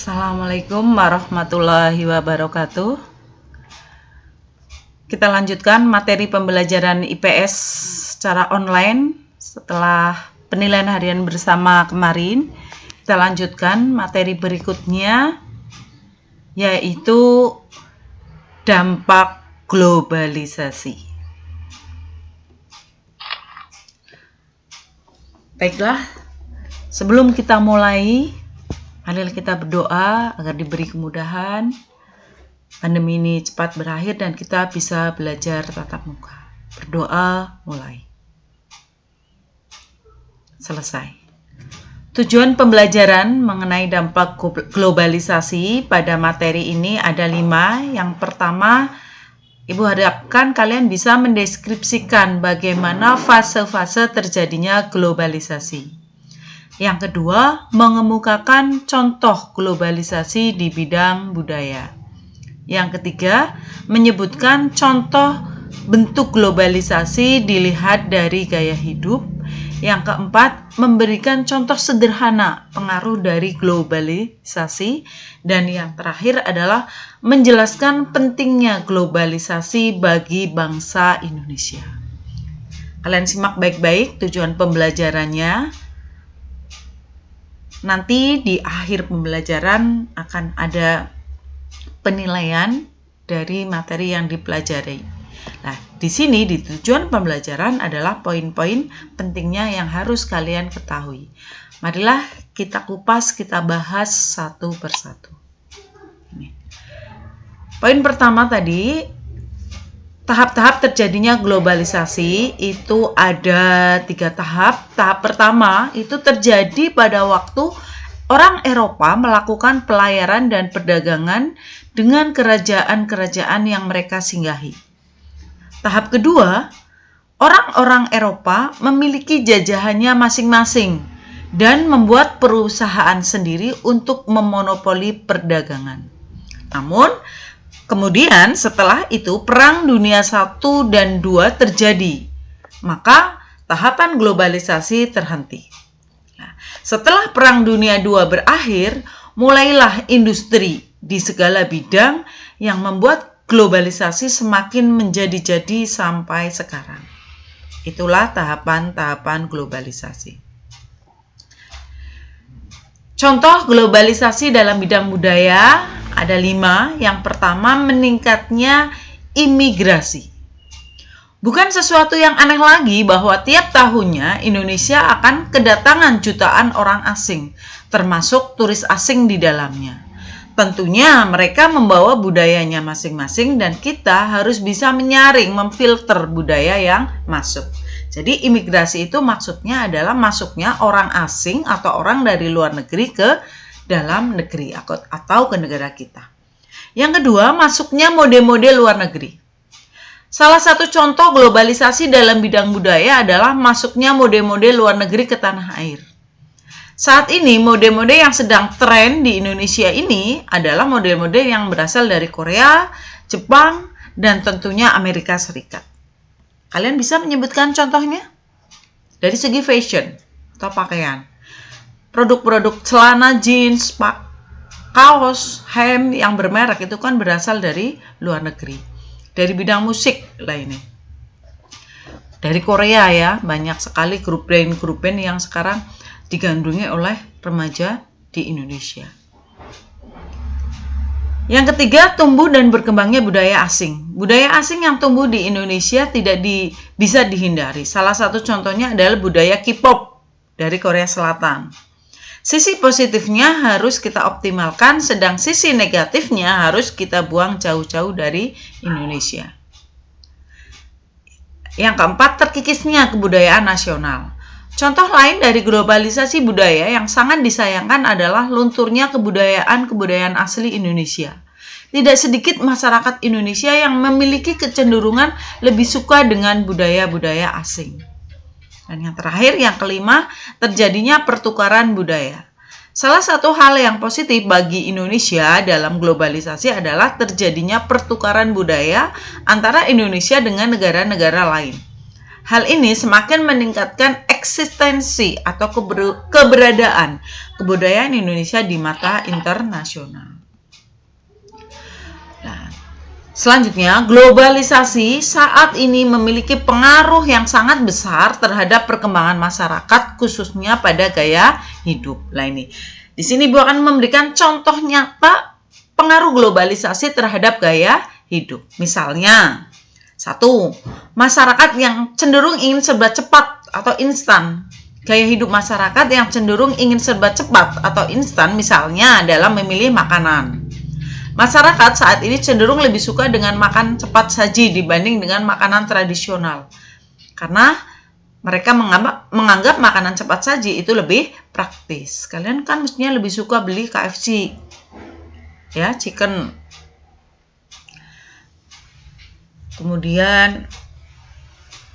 Assalamualaikum warahmatullahi wabarakatuh. Kita lanjutkan materi pembelajaran IPS secara online setelah penilaian harian bersama kemarin. Kita lanjutkan materi berikutnya, yaitu dampak globalisasi. Baiklah, sebelum kita mulai, marilah kita berdoa agar diberi kemudahan, pandemi ini cepat berakhir dan kita bisa belajar tatap muka. Berdoa, mulai. Selesai. Tujuan pembelajaran mengenai dampak globalisasi pada materi ini ada 5. Yang pertama, Ibu harapkan kalian bisa mendeskripsikan bagaimana fase-fase terjadinya globalisasi. Yang kedua, mengemukakan contoh globalisasi di bidang budaya. Yang ketiga, menyebutkan contoh bentuk globalisasi dilihat dari gaya hidup. Yang keempat, memberikan contoh sederhana pengaruh dari globalisasi. Dan yang terakhir adalah menjelaskan pentingnya globalisasi bagi bangsa Indonesia. Kalian simak baik-baik tujuan pembelajarannya. Nanti di akhir pembelajaran akan ada penilaian dari materi yang dipelajari. Nah, di sini di tujuan pembelajaran adalah poin-poin pentingnya yang harus kalian ketahui. Marilah kita kupas, kita bahas satu persatu. Poin pertama tadi, tahap-tahap terjadinya globalisasi itu ada 3 tahap. Tahap pertama itu terjadi pada waktu orang Eropa melakukan pelayaran dan perdagangan dengan kerajaan-kerajaan yang mereka singgahi. Tahap kedua, orang-orang Eropa memiliki jajahannya masing-masing dan membuat perusahaan sendiri untuk memonopoli perdagangan. Namun, kemudian setelah itu Perang Dunia I dan II terjadi, maka tahapan globalisasi terhenti. Nah, setelah Perang Dunia II berakhir, mulailah industri di segala bidang yang membuat globalisasi semakin menjadi-jadi sampai sekarang. Itulah tahapan-tahapan globalisasi. Contoh globalisasi dalam bidang budaya ada 5. Yang pertama, meningkatnya imigrasi. Bukan sesuatu yang aneh lagi bahwa tiap tahunnya Indonesia akan kedatangan jutaan orang asing, termasuk turis asing di dalamnya. Tentunya mereka membawa budayanya masing-masing dan kita harus bisa menyaring, memfilter budaya yang masuk. Jadi imigrasi itu maksudnya adalah masuknya orang asing atau orang dari luar negeri ke dalam negeri atau ke negara kita. Yang kedua, masuknya mode-mode luar negeri. Salah satu contoh globalisasi dalam bidang budaya adalah masuknya mode-mode luar negeri ke tanah air. Saat ini mode-mode yang sedang tren di Indonesia ini adalah mode-mode yang berasal dari Korea, Jepang, dan tentunya Amerika Serikat. Kalian bisa menyebutkan contohnya? Dari segi fashion atau pakaian. Produk-produk celana jeans, kaos, hem yang bermerek itu kan berasal dari luar negeri. Dari bidang musik lah ini. Dari Korea ya, banyak sekali grup band yang sekarang digandrungi oleh remaja di Indonesia. Yang ketiga, tumbuh dan berkembangnya budaya asing. Budaya asing yang tumbuh di Indonesia tidak bisa dihindari. Salah satu contohnya adalah budaya K-pop dari Korea Selatan. Sisi positifnya harus kita optimalkan, sedang sisi negatifnya harus kita buang jauh-jauh dari Indonesia. Yang keempat, terkikisnya kebudayaan nasional. Contoh lain dari globalisasi budaya yang sangat disayangkan adalah lunturnya kebudayaan asli Indonesia. Tidak sedikit masyarakat Indonesia yang memiliki kecenderungan lebih suka dengan budaya-budaya asing. Dan yang terakhir, yang kelima, terjadinya pertukaran budaya. Salah satu hal yang positif bagi Indonesia dalam globalisasi adalah terjadinya pertukaran budaya antara Indonesia dengan negara-negara lain. Hal ini semakin meningkatkan eksistensi atau keberadaan kebudayaan Indonesia di mata internasional. Nah, selanjutnya, globalisasi saat ini memiliki pengaruh yang sangat besar terhadap perkembangan masyarakat, khususnya pada gaya hidup. Nah, ini di sini Ibu akan memberikan contoh nyata pengaruh globalisasi terhadap gaya hidup. Misalnya, 1. Masyarakat yang cenderung ingin serba cepat atau instan. Gaya hidup masyarakat yang cenderung ingin serba cepat atau instan misalnya dalam memilih makanan. Masyarakat saat ini cenderung lebih suka dengan makan cepat saji dibanding dengan makanan tradisional. Karena mereka menganggap makanan cepat saji itu lebih praktis. Kalian kan mestinya lebih suka beli KFC. Ya, chicken. Kemudian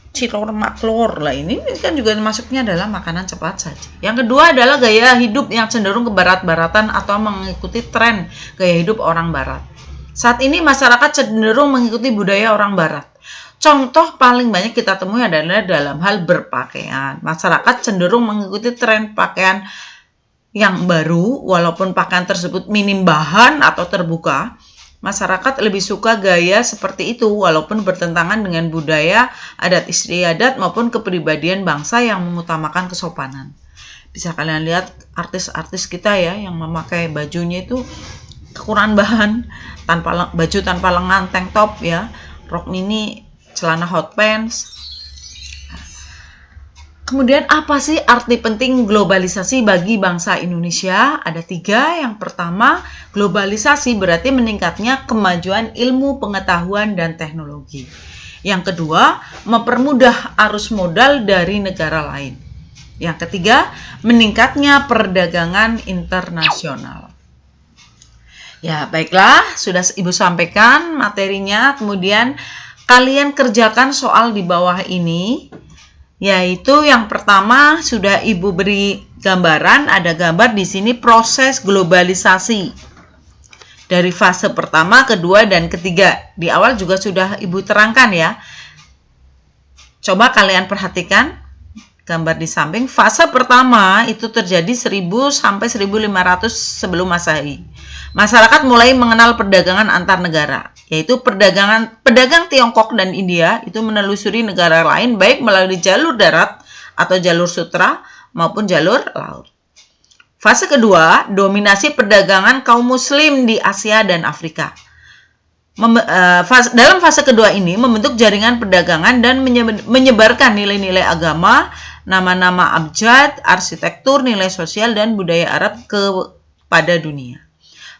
cilor maklor lah, ini kan juga masuknya adalah makanan cepat saji. Yang kedua adalah gaya hidup yang cenderung ke barat-baratan atau mengikuti tren gaya hidup orang barat. Saat ini masyarakat cenderung mengikuti budaya orang barat. Contoh paling banyak kita temui adalah dalam hal berpakaian. Masyarakat cenderung mengikuti tren pakaian yang baru, walaupun pakaian tersebut minim bahan atau terbuka. Masyarakat lebih suka gaya seperti itu walaupun bertentangan dengan budaya, adat istiadat maupun kepribadian bangsa yang mengutamakan kesopanan. Bisa kalian lihat artis-artis kita ya yang memakai bajunya itu kekurangan bahan, baju tanpa lengan, tank top ya, rok mini, celana hot pants. Kemudian apa sih arti penting globalisasi bagi bangsa Indonesia? Ada 3. Yang pertama, globalisasi berarti meningkatnya kemajuan ilmu, pengetahuan, dan teknologi. Yang kedua, mempermudah arus modal dari negara lain. Yang ketiga, meningkatnya perdagangan internasional. Ya, baiklah, sudah Ibu sampaikan materinya. Kemudian kalian kerjakan soal di bawah ini. Yaitu yang pertama sudah Ibu beri gambaran, ada gambar di sini proses globalisasi dari fase pertama, kedua, dan ketiga. Di awal juga sudah Ibu terangkan ya. Coba kalian perhatikan gambar di samping. Fase pertama itu terjadi 1000 sampai 1500 sebelum Masehi. Masyarakat mulai mengenal perdagangan antar negara, yaitu pedagang Tiongkok dan India itu menelusuri negara lain baik melalui jalur darat atau jalur sutra maupun jalur laut. Fase kedua, dominasi perdagangan kaum muslim di Asia dan Afrika. Dalam fase kedua ini membentuk jaringan perdagangan dan menyebarkan nilai-nilai agama, nama-nama abjad, arsitektur, nilai sosial, dan budaya Arab kepada dunia.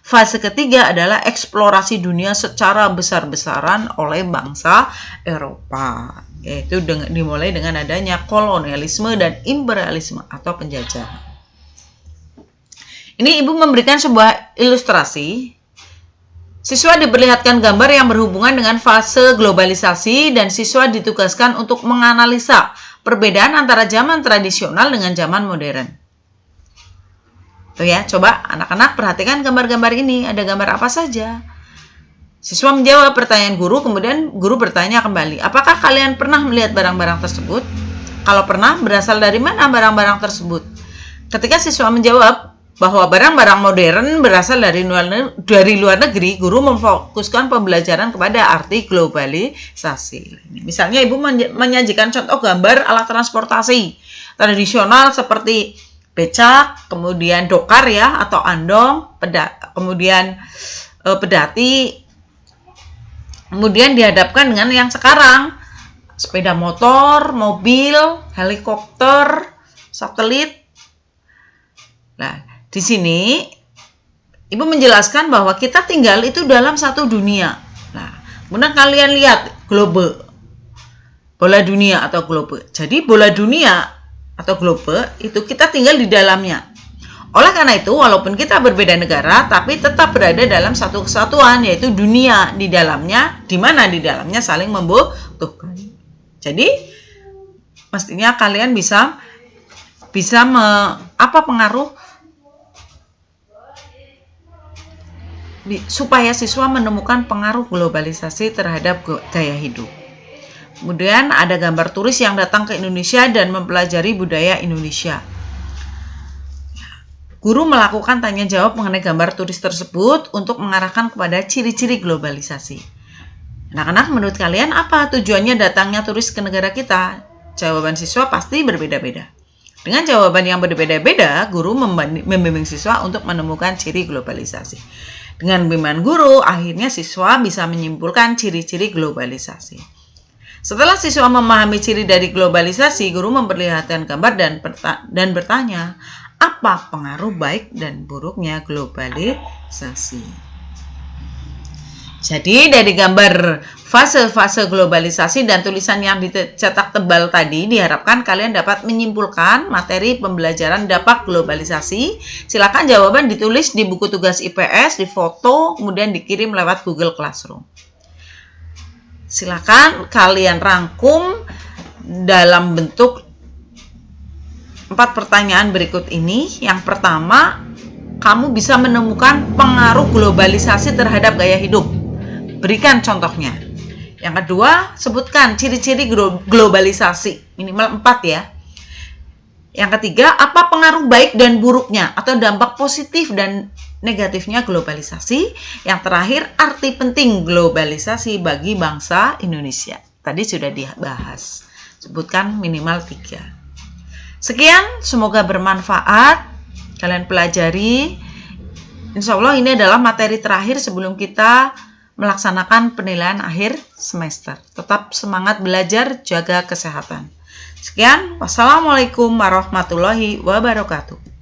Fase ketiga adalah eksplorasi dunia secara besar-besaran oleh bangsa Eropa, yaitu dimulai dengan adanya kolonialisme dan imperialisme atau penjajahan. Ini Ibu memberikan sebuah ilustrasi. Siswa diperlihatkan gambar yang berhubungan dengan fase globalisasi dan siswa ditugaskan untuk menganalisa perbedaan antara zaman tradisional dengan zaman modern. Tuh ya, coba anak-anak perhatikan gambar-gambar ini. Ada gambar apa saja? Siswa menjawab pertanyaan guru, kemudian guru bertanya kembali, apakah kalian pernah melihat barang-barang tersebut? Kalau pernah, berasal dari mana barang-barang tersebut? Ketika siswa menjawab bahwa barang-barang modern berasal dari luar negeri, guru memfokuskan pembelajaran kepada arti globalisasi. Misalnya Ibu menyajikan contoh gambar alat transportasi tradisional seperti becak, kemudian dokar ya atau andong, kemudian pedati, kemudian dihadapkan dengan yang sekarang, sepeda motor, mobil, helikopter, satelit. Nah, di sini Ibu menjelaskan bahwa kita tinggal itu dalam satu dunia. Nah, kemudian kalian lihat globe, bola dunia atau globe. Jadi bola dunia atau globe itu kita tinggal di dalamnya. Oleh karena itu, walaupun kita berbeda negara, tapi tetap berada dalam satu kesatuan, yaitu dunia di dalamnya, di mana di dalamnya saling membutuhkan. Jadi, mestinya kalian bisa apa pengaruh supaya siswa menemukan pengaruh globalisasi terhadap gaya hidup. Kemudian ada gambar turis yang datang ke Indonesia dan mempelajari budaya Indonesia. Guru melakukan tanya jawab mengenai gambar turis tersebut untuk mengarahkan kepada ciri-ciri globalisasi. Anak-anak, menurut kalian apa tujuannya datangnya turis ke negara kita? Jawaban siswa pasti berbeda-beda. Dengan jawaban yang berbeda-beda, guru membimbing siswa untuk menemukan ciri globalisasi. Dengan bimbingan guru, akhirnya siswa bisa menyimpulkan ciri-ciri globalisasi. Setelah siswa memahami ciri dari globalisasi, guru memperlihatkan gambar dan bertanya, apa pengaruh baik dan buruknya globalisasi? Jadi dari gambar fase-fase globalisasi dan tulisan yang dicetak tebal tadi, diharapkan kalian dapat menyimpulkan materi pembelajaran dampak globalisasi. Silakan jawaban ditulis di buku tugas IPS, difoto, kemudian dikirim lewat Google Classroom. Silakan kalian rangkum dalam bentuk 4 pertanyaan berikut ini. Yang pertama, kamu bisa menemukan pengaruh globalisasi terhadap gaya hidup. Berikan contohnya. Yang kedua, sebutkan ciri-ciri globalisasi. Minimal 4 ya. Yang ketiga, apa pengaruh baik dan buruknya atau dampak positif dan negatifnya globalisasi. Yang terakhir, arti penting globalisasi bagi bangsa Indonesia. Tadi sudah dibahas. Sebutkan minimal 3. Sekian, semoga bermanfaat. Kalian pelajari. Insya Allah ini adalah materi terakhir sebelum kita melaksanakan penilaian akhir semester. Tetap semangat belajar, jaga kesehatan. Sekian, wassalamualaikum warahmatullahi wabarakatuh.